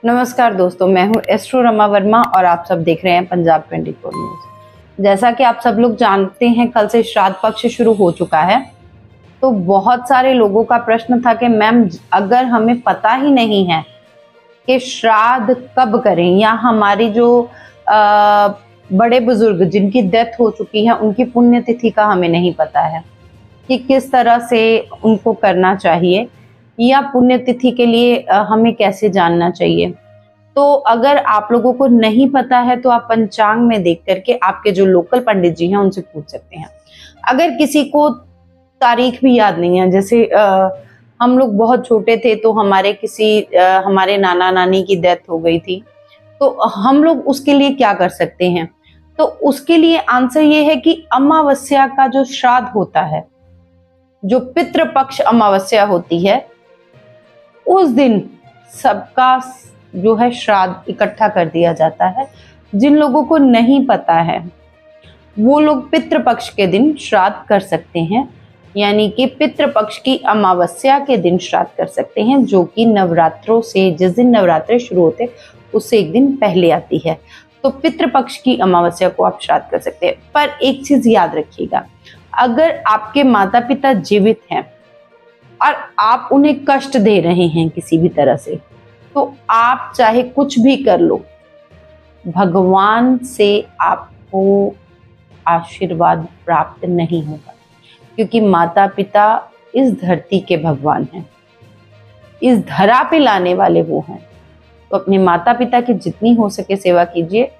नमस्कार दोस्तों, मैं हूं एस्ट्रो रमा वर्मा और आप सब देख रहे हैं पंजाब 24 न्यूज। जैसा कि आप सब लोग जानते हैं, कल से श्राद्ध पक्ष शुरू हो चुका है। तो बहुत सारे लोगों का प्रश्न था कि मैम, अगर हमें पता ही नहीं है कि श्राद्ध कब करें, या हमारी जो बड़े बुजुर्ग जिनकी डेथ हो चुकी है उनकी पुण्यतिथि का हमें नहीं पता है कि किस तरह से उनको करना चाहिए, या पुण्यतिथि के लिए हमें कैसे जानना चाहिए। तो अगर आप लोगों को नहीं पता है तो आप पंचांग में देख करके आपके जो लोकल पंडित जी हैं उनसे पूछ सकते हैं। अगर किसी को तारीख भी याद नहीं है, जैसे हम लोग बहुत छोटे थे तो हमारे नाना नानी की डेथ हो गई थी, तो हम लोग उसके लिए क्या कर सकते हैं? तो उसके लिए आंसर ये है कि अमावस्या का जो श्राद्ध होता है, जो पितृपक्ष अमावस्या होती है, उस दिन सबका जो है श्राद्ध इकट्ठा कर दिया जाता है। जिन लोगों को नहीं पता है वो लोग पितृपक्ष के दिन श्राद्ध कर सकते हैं, यानी कि पितृपक्ष की अमावस्या के दिन श्राद्ध कर सकते हैं, जो कि नवरात्रों से, जिस दिन नवरात्रे शुरू होते उससे एक दिन पहले आती है। तो पितृपक्ष की अमावस्या को आप श्राद्ध कर सकते हैं। पर एक चीज याद रखिएगा, अगर आपके माता पिता जीवित हैं और आप उन्हें कष्ट दे रहे हैं किसी भी तरह से, तो आप चाहे कुछ भी कर लो, भगवान से आपको आशीर्वाद प्राप्त नहीं होगा, क्योंकि माता पिता इस धरती के भगवान हैं, इस धरा पे लाने वाले वो हैं। तो अपने माता पिता की जितनी हो सके सेवा कीजिए।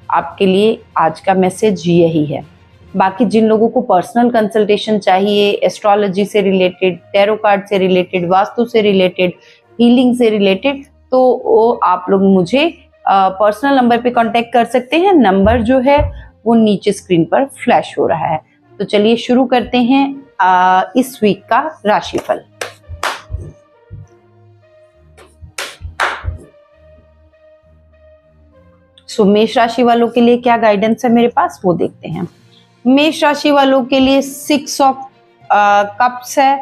आपके लिए आज का मैसेज यही है। बाकी जिन लोगों को पर्सनल कंसल्टेशन चाहिए, एस्ट्रोलॉजी से रिलेटेड, टैरो कार्ड से रिलेटेड, वास्तु से रिलेटेड, हीलिंग से रिलेटेड, तो वो आप लोग मुझे पर्सनल नंबर पे कांटेक्ट कर सकते हैं। नंबर जो है वो नीचे स्क्रीन पर फ्लैश हो रहा है। तो चलिए शुरू करते हैं इस वीक का राशिफल। मेष राशि वालों के लिए क्या गाइडेंस है मेरे पास, वो देखते हैं। मेष राशि वालों के लिए 6 ऑफ कप्स है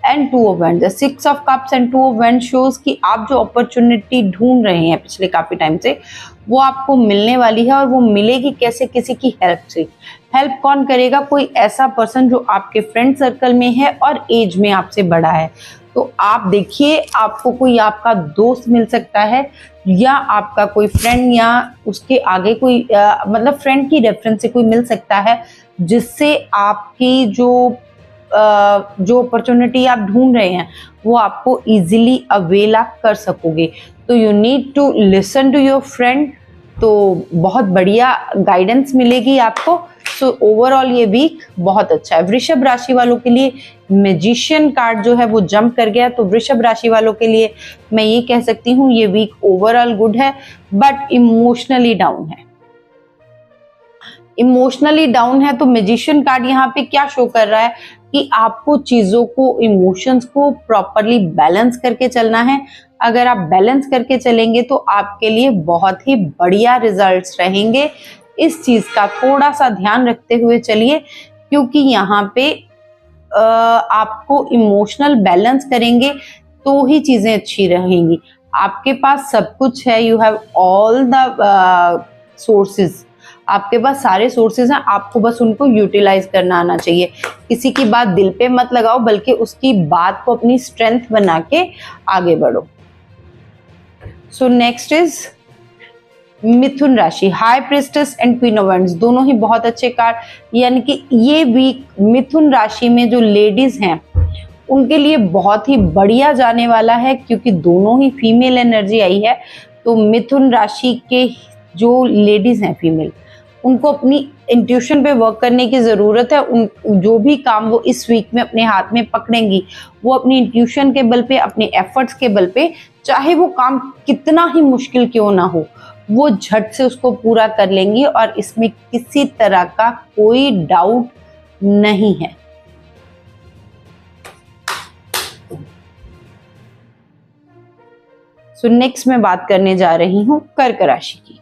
and 2 of wand. 6 of cups and 2 of wand shows कि आप जो अपॉर्चुनिटी ढूंढ रहे हैं पिछले काफी टाइम से, वो आपको मिलने वाली है। और वो मिलेगी कैसे? किसी की हेल्प से। हेल्प कौन करेगा? कोई ऐसा पर्सन जो आपके फ्रेंड सर्कल में है और एज में आपसे बड़ा है। तो आप देखिए, आपको कोई आपका दोस्त मिल सकता है, या आपका कोई फ्रेंड, या उसके आगे कोई मतलब फ्रेंड की रेफरेंस से कोई मिल सकता है, जिससे आपकी जो अपॉर्चुनिटी आप ढूंढ रहे हैं वो आपको इजीली अवेल आप कर सकोगे। तो you need to listen to your friend. तो बहुत बढ़िया गाइडेंस मिलेगी आपको। सो ओवरऑल ये वीक बहुत अच्छा है। वृषभ राशि वालों के लिए मैजिशियन कार्ड जो है वो जंप कर गया, तो वृषभ राशि वालों के लिए मैं ये कह सकती हूँ ये वीक ओवरऑल गुड है, बट इमोशनली डाउन है। इमोशनली डाउन है तो मैजिशियन कार्ड यहाँ पे क्या शो कर रहा है कि आपको चीजों को, इमोशंस को प्रॉपरली बैलेंस करके चलना है। अगर आप बैलेंस करके चलेंगे तो आपके लिए बहुत ही बढ़िया रिजल्ट्स रहेंगे। इस चीज का थोड़ा सा ध्यान रखते हुए चलिए, क्योंकि यहाँ पे आपको इमोशनल बैलेंस करेंगे तो ही चीजें अच्छी रहेंगी। आपके पास सब कुछ है, you have all the sources, आपके पास सारे सोर्सेज हैं, आपको बस उनको यूटिलाइज करना आना चाहिए। किसी की बात दिल पे मत लगाओ, बल्कि उसकी बात को अपनी स्ट्रेंथ बना के आगे बढ़ो। सो नेक्स्ट इज मिथुन राशि। High priestess and queen of wands दोनों ही बहुत अच्छे कार्ड, यानी कि ये वीक मिथुन राशि में जो लेडीज हैं उनके लिए बहुत ही बढ़िया जाने वाला है, क्योंकि दोनों ही फीमेल एनर्जी आई है। तो मिथुन राशि के जो लेडीज हैं फीमेल, उनको अपनी इंट्यूशन पे वर्क करने की ज़रूरत है। उन जो भी काम वो इस वीक में अपने हाथ में पकड़ेंगी, वो अपनी इंट्यूशन के बल पे, अपने एफर्ट्स के बल पे, चाहे वो काम कितना ही मुश्किल क्यों ना हो, वो झट से उसको पूरा कर लेंगी, और इसमें किसी तरह का कोई डाउट नहीं है। सो नेक्स्ट मैं बात करने जा रही हूँ कर्क राशि की।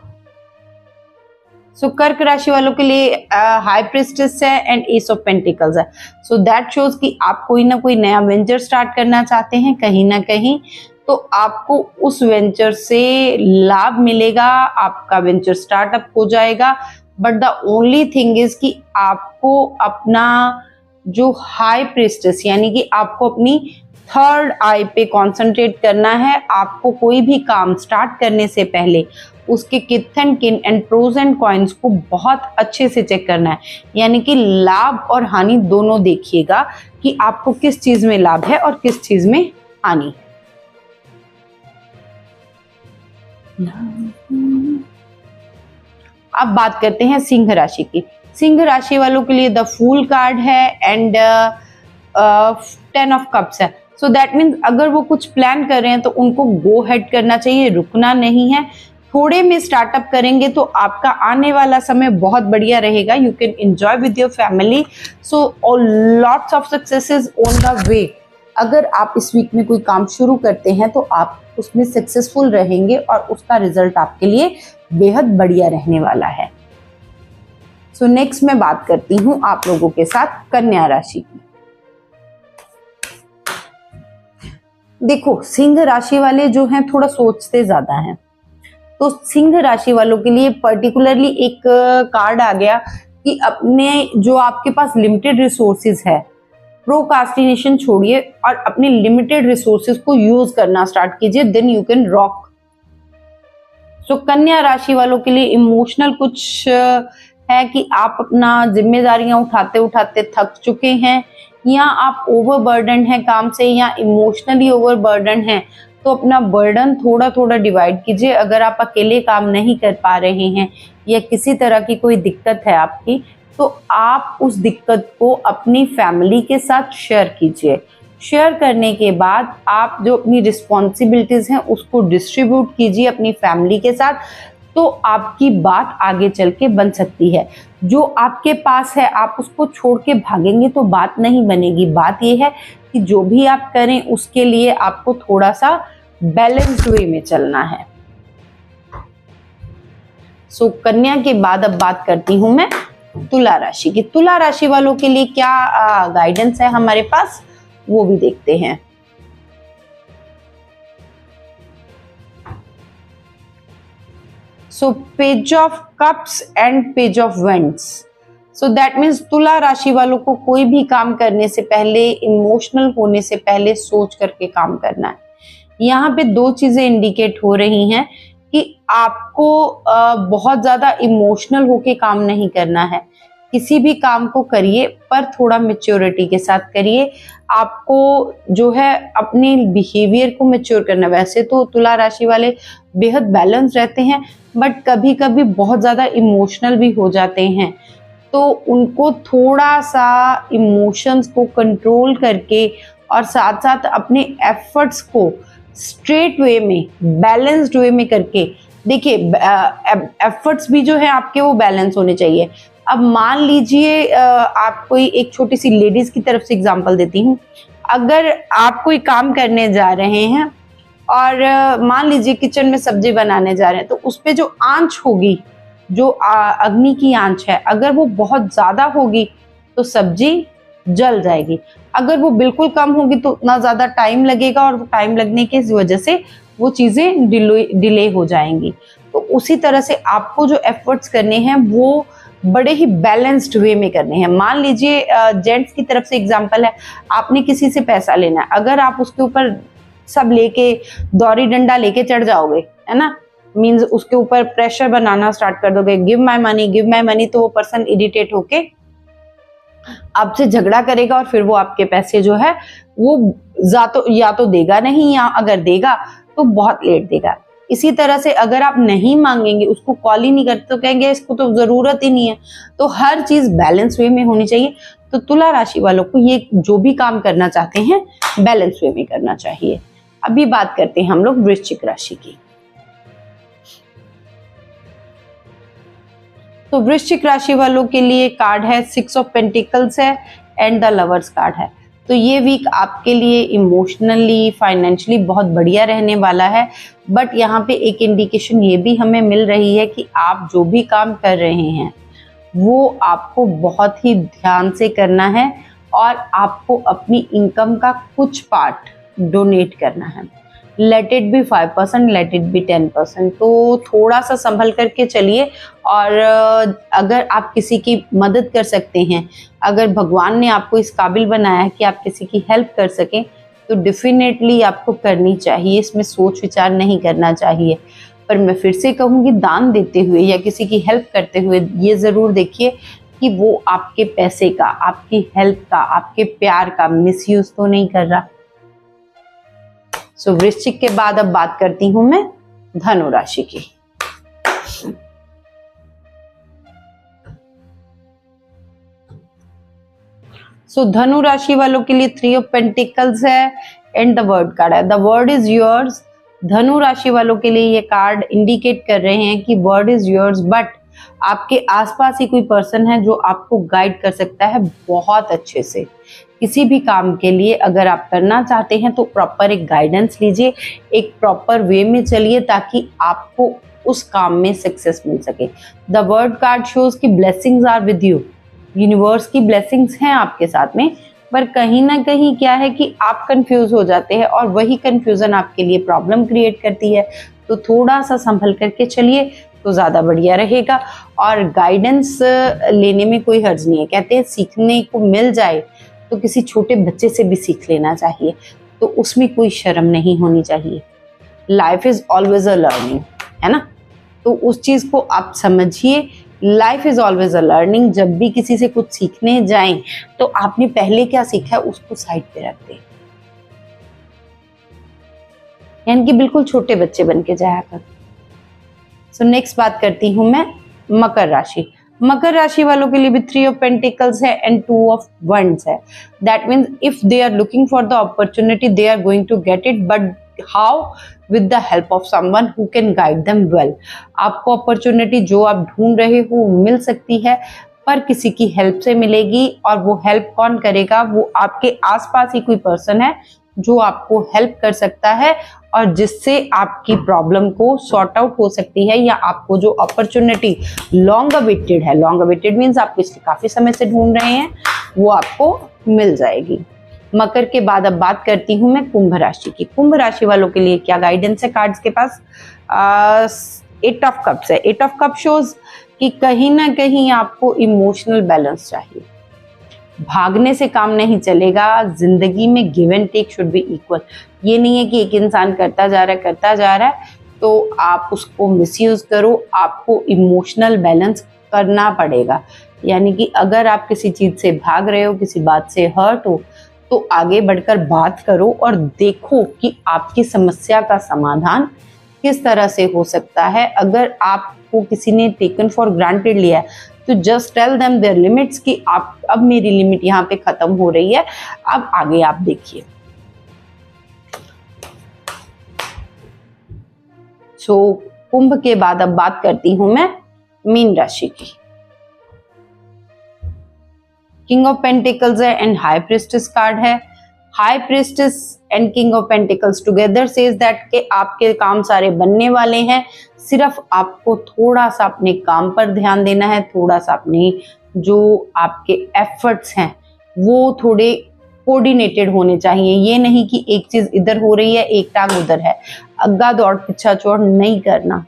सो कर्क राशि वालों के लिए हाई प्रिस्टेस है एंड एस ऑफ पेंटिकल्स है। सो दैट शोज कि आप कोई ना कोई नया वेंचर स्टार्ट करना चाहते हैं कहीं ना कहीं। तो आपको उस वेंचर से लाभ मिलेगा, आपका वेंचर स्टार्टअप हो जाएगा। But the only thing is कि आपको अपना जो हाई प्रिस्टेस यानी कि आपको अपनी थर्ड आई पे कंसंट्रेट करना है। आपको कोई भी काम स्टार्ट करने से पहले उसके किथ एंड किन एंड प्रोज एंड कॉइन्स को बहुत अच्छे से चेक करना है, यानी कि लाभ और हानि दोनों देखिएगा कि आपको किस चीज में लाभ है और किस चीज में हानि है। अब बात करते हैं सिंह राशि की। सिंह राशि वालों के लिए द फूल कार्ड है एंड 10 ऑफ कप्स है। सो दैट मीन्स अगर वो कुछ प्लान कर रहे हैं तो उनको गो हेड करना चाहिए, रुकना नहीं है। थोड़े में स्टार्टअप करेंगे तो आपका आने वाला समय बहुत बढ़िया रहेगा। You can enjoy with your family, so lots of successes on the way. अगर आप इस वीक में कोई काम शुरू करते हैं तो आप उसमें सक्सेसफुल रहेंगे और उसका रिजल्ट आपके लिए बेहद बढ़िया रहने वाला है। सो नेक्स्ट मैं बात करती हूं आप लोगों के साथ कन्या राशि की। देखो, सिंह राशि वाले जो हैं थोड़ा सोचते ज्यादा हैं, तो सिंह राशि वालों के लिए पर्टिकुलरली एक कार्ड आ गया कि अपने जो आपके पास लिमिटेड रिसोर्सेज है, प्रोकास्टिनेशन छोड़िए और अपने लिमिटेड रिसोर्सेज को यूज करना स्टार्ट कीजिए, देन यू कैन रॉक। सो कन्या राशि वालों के लिए इमोशनल कुछ है कि आप अपना जिम्मेदारियां उठाते उठाते थक चुके हैं, या आप ओवरबर्डन है काम से, या इमोशनली ओवरबर्डन है। तो अपना बर्डन थोड़ा थोड़ा डिवाइड कीजिए। अगर आप अकेले काम नहीं कर पा रहे हैं या किसी तरह की कोई दिक्कत है आपकी, तो आप उस दिक्कत को अपनी फैमिली के साथ शेयर कीजिए। शेयर करने के बाद आप जो अपनी रिस्पॉन्सिबिलिटीज हैं उसको डिस्ट्रीब्यूट कीजिए अपनी फैमिली के साथ, तो आपकी बात आगे चल के बन सकती है। जो आपके पास है आप उसको छोड़ के भागेंगे तो बात नहीं बनेगी। बात यह है कि जो भी आप करें उसके लिए आपको थोड़ा सा बैलेंस्ड वे में चलना है। सो कन्या के बाद अब बात करती हूं मैं तुला राशि की। तुला राशि वालों के लिए क्या गाइडेंस है हमारे पास, वो भी देखते हैं। So page of cups and page of vents. So that means तुला राशि वालों को कोई भी काम करने से पहले, इमोशनल होने से पहले सोच करके काम करना है। यहाँ पे दो चीजें इंडिकेट हो रही हैं कि आपको बहुत ज्यादा इमोशनल होके काम नहीं करना है। किसी भी काम को करिए पर थोड़ा मैच्योरिटी के साथ करिए। आपको जो है अपने बिहेवियर को मैच्योर करना। वैसे तो तुला राशि वाले बेहद बैलेंस रहते हैं, बट कभी कभी बहुत ज्यादा इमोशनल भी हो जाते हैं, तो उनको थोड़ा सा इमोशंस को कंट्रोल करके और साथ साथ अपने एफर्ट्स को स्ट्रेट वे में, बैलेंस्ड वे में करके देखिए। एफर्ट्स भी जो है आपके वो बैलेंस होने चाहिए। अब मान लीजिए आप कोई एक छोटी सी लेडीज की तरफ से एग्जांपल देती हूँ। अगर आप कोई काम करने जा रहे हैं और मान लीजिए किचन में सब्जी बनाने जा रहे हैं, तो उस पे जो आंच होगी, जो अग्नि की आंच है, अगर वो बहुत ज्यादा होगी तो सब्जी जल जाएगी। अगर वो बिल्कुल कम होगी तो उतना ज्यादा टाइम लगेगा और टाइम लगने की वजह से वो चीजें डिले हो जाएंगी। तो उसी तरह से आपको जो एफर्ट्स करने हैं वो बड़े ही बैलेंस्ड वे में करने हैं। मान लीजिए जेंट्स की तरफ से एग्जांपल है, आपने किसी से पैसा लेना है, अगर आप उसके ऊपर सब लेके दौरी डंडा लेके चढ़ जाओगे, है ना, मीन्स उसके ऊपर प्रेशर बनाना स्टार्ट कर दोगे, गिव माय मनी, तो वो पर्सन इरिटेट होके आपसे झगड़ा करेगा और फिर वो आपके पैसे जो है वो या तो देगा नहीं, या अगर देगा तो बहुत लेट देगा। इसी तरह से अगर आप नहीं मांगेंगे, उसको कॉल ही नहीं करते, तो कहेंगे इसको तो जरूरत ही नहीं है। तो हर चीज बैलेंस वे में होनी चाहिए। तो तुला राशि वालों को ये जो भी काम करना चाहते हैं बैलेंस वे में करना चाहिए। अभी बात करते हैं हम लोग वृश्चिक राशि की। तो वृश्चिक राशि वालों के लिए कार्ड है 6 ऑफ पेंटिकल्स है एंड द लवर्स कार्ड है। तो ये वीक आपके लिए इमोशनली, फाइनेंशियली बहुत बढ़िया रहने वाला है। बट यहाँ पे एक इंडिकेशन ये भी हमें मिल रही है कि आप जो भी काम कर रहे हैं वो आपको बहुत ही ध्यान से करना है और आपको अपनी इनकम का कुछ पार्ट डोनेट करना है। Let it be 5%, let it be 10%। तो थोड़ा सा संभल करके चलिए। और अगर आप किसी की मदद कर सकते हैं, अगर भगवान ने आपको इस काबिल बनाया है कि आप किसी की हेल्प कर सकें, तो डेफिनेटली आपको करनी चाहिए, इसमें सोच विचार नहीं करना चाहिए। पर मैं फिर से कहूँगी, दान देते हुए या किसी की हेल्प करते हुए ये ज़रूर देखिए कि वो आपके पैसे का, आपकी हेल्प का, आपके प्यार का मिसयूज तो नहीं कर रहा। सो वृश्चिक के बाद अब बात करती हूं मैं धनु राशि की। सो धनु राशि वालों के लिए 3 ऑफ पेंटिकल्स है एंड द वर्ड कार्ड है। The word is yours. धनु राशि वालों के लिए ये कार्ड इंडिकेट कर रहे हैं कि वर्ड इज योर्स, बट आपके आसपास ही कोई पर्सन है जो आपको गाइड कर सकता है बहुत अच्छे से। किसी भी काम के लिए अगर आप करना चाहते हैं तो प्रॉपर एक गाइडेंस लीजिए, एक प्रॉपर वे में चलिए ताकि आपको उस काम में सक्सेस मिल सके। द वर्ड कार्ड शोज कि blessings are with you. Universe की ब्लेसिंग्स हैं आपके साथ में, पर कहीं ना कहीं क्या है कि आप कंफ्यूज हो जाते हैं और वही कंफ्यूजन आपके लिए प्रॉब्लम क्रिएट करती है। तो थोड़ा सा संभल करके चलिए तो ज़्यादा बढ़िया रहेगा। और गाइडेंस लेने में कोई हर्ज नहीं है। कहते हैं सीखने को मिल जाए तो किसी छोटे बच्चे से भी सीख लेना चाहिए, तो उसमें कोई शर्म नहीं होनी चाहिए। Life is always a learning, है ना। तो उस चीज़ को आप समझिए, life is always a learning. जब भी किसी से कुछ सीखने जाएं तो आपने पहले क्या सीखा है उसको साइड पे रख दें, यानी कि बिल्कुल छोटे बच्चे बन के जाया कर। सो नेक्स्ट बात करती हूं मैं मकर राशि। मकर राशि वालों के लिए भी 3 ऑफ पेंटिकल्स है एंड 2 ऑफ वंड्स है। That means if they are looking for the opportunity they are going to get it, but how? With the help of someone who can guide them well. आपको opportunity जो आप ढूंढ रहे हो मिल सकती है, पर किसी की हेल्प से मिलेगी। और वो हेल्प कौन करेगा? वो आपके आसपास ही कोई पर्सन है जो आपको हेल्प कर सकता है और जिससे आपकी प्रॉब्लम को सॉर्ट आउट हो सकती है, या आपको जो अपॉर्चुनिटी लॉन्ग अवेटेड है, लॉन्ग अवेटेड मीन्स आप पिछले काफी समय से ढूंढ रहे हैं, वो आपको मिल जाएगी। मकर के बाद अब बात करती हूं मैं कुंभ राशि की। कुंभ राशि वालों के लिए क्या गाइडेंस है कार्ड्स के पास? 8 ऑफ कप्स है। 8 ऑफ कप शोज कि कहीं ना कहीं आपको इमोशनल बैलेंस चाहिए। भागने से काम नहीं चलेगा। जिंदगी में give and take should be equal. ये नहीं है कि एक इंसान करता जा रहा है तो आप उसको मिसयूज करो। आपको इमोशनल बैलेंस करना पड़ेगा। यानी कि अगर आप किसी चीज से भाग रहे हो, किसी बात से हर्ट हो, तो आगे बढ़कर बात करो और देखो कि आपकी समस्या का समाधान किस तरह से हो सकता है। अगर आपको किसी ने टेकन फॉर ग्रांटेड लिया है तो just tell them their limits कि आप, अब मेरी लिमिट यहाँ पे खत्म हो रही है, अब आगे आप देखिए। सो कुंभ के बाद अब बात करती हूं मैं मीन राशि की। किंग ऑफ पेंटिकल्स है एंड हाई प्रिस्टेस कार्ड है। High priestess and king of pentacles together says that के आपके काम सारे बनने वाले हैं। सिर्फ आपको थोड़ा सा अपने काम पर ध्यान देना है, थोड़ा सा अपने जो आपके एफर्ट्स हैं वो थोड़े कोऑर्डिनेटेड होने चाहिए। ये नहीं कि एक चीज इधर हो रही है एक टांग उधर है। अग्गा दौड़ पीछा छोड़ नहीं करना।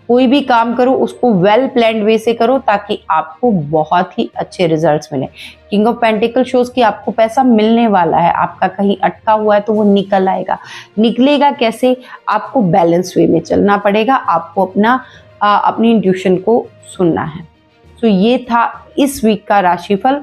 कोई भी काम करो उसको वेल प्लान्ड वे से करो ताकि आपको बहुत ही अच्छे रिजल्ट्स मिले। किंग ऑफ पेंटिकल शोज कि आपको पैसा मिलने वाला है। आपका कहीं अटका हुआ है तो वो निकल आएगा। निकलेगा कैसे? आपको बैलेंस वे में चलना पड़ेगा। आपको अपनी इंट्यूशन को सुनना है। तो ये था इस वीक का राशिफल।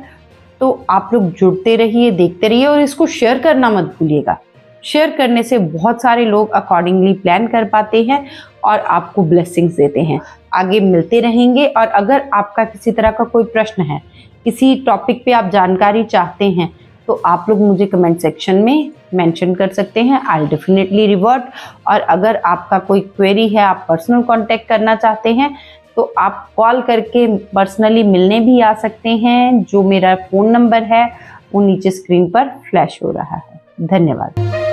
तो आप लोग जुड़ते रहिए, देखते रहिए और इसको शेयर करना मत भूलिएगा। शेयर करने से बहुत सारे लोग अकॉर्डिंगली प्लान कर पाते हैं और आपको ब्लेसिंग्स देते हैं। आगे मिलते रहेंगे। और अगर आपका किसी तरह का कोई प्रश्न है, किसी टॉपिक पे आप जानकारी चाहते हैं, तो आप लोग मुझे कमेंट सेक्शन में मेंशन कर सकते हैं। I definitely revert. और अगर आपका कोई क्वेरी है, आप पर्सनल कांटेक्ट करना चाहते हैं, तो आप कॉल करके पर्सनली मिलने भी आ सकते हैं। जो मेरा फ़ोन नंबर है वो नीचे स्क्रीन पर फ्लैश हो रहा है। धन्यवाद।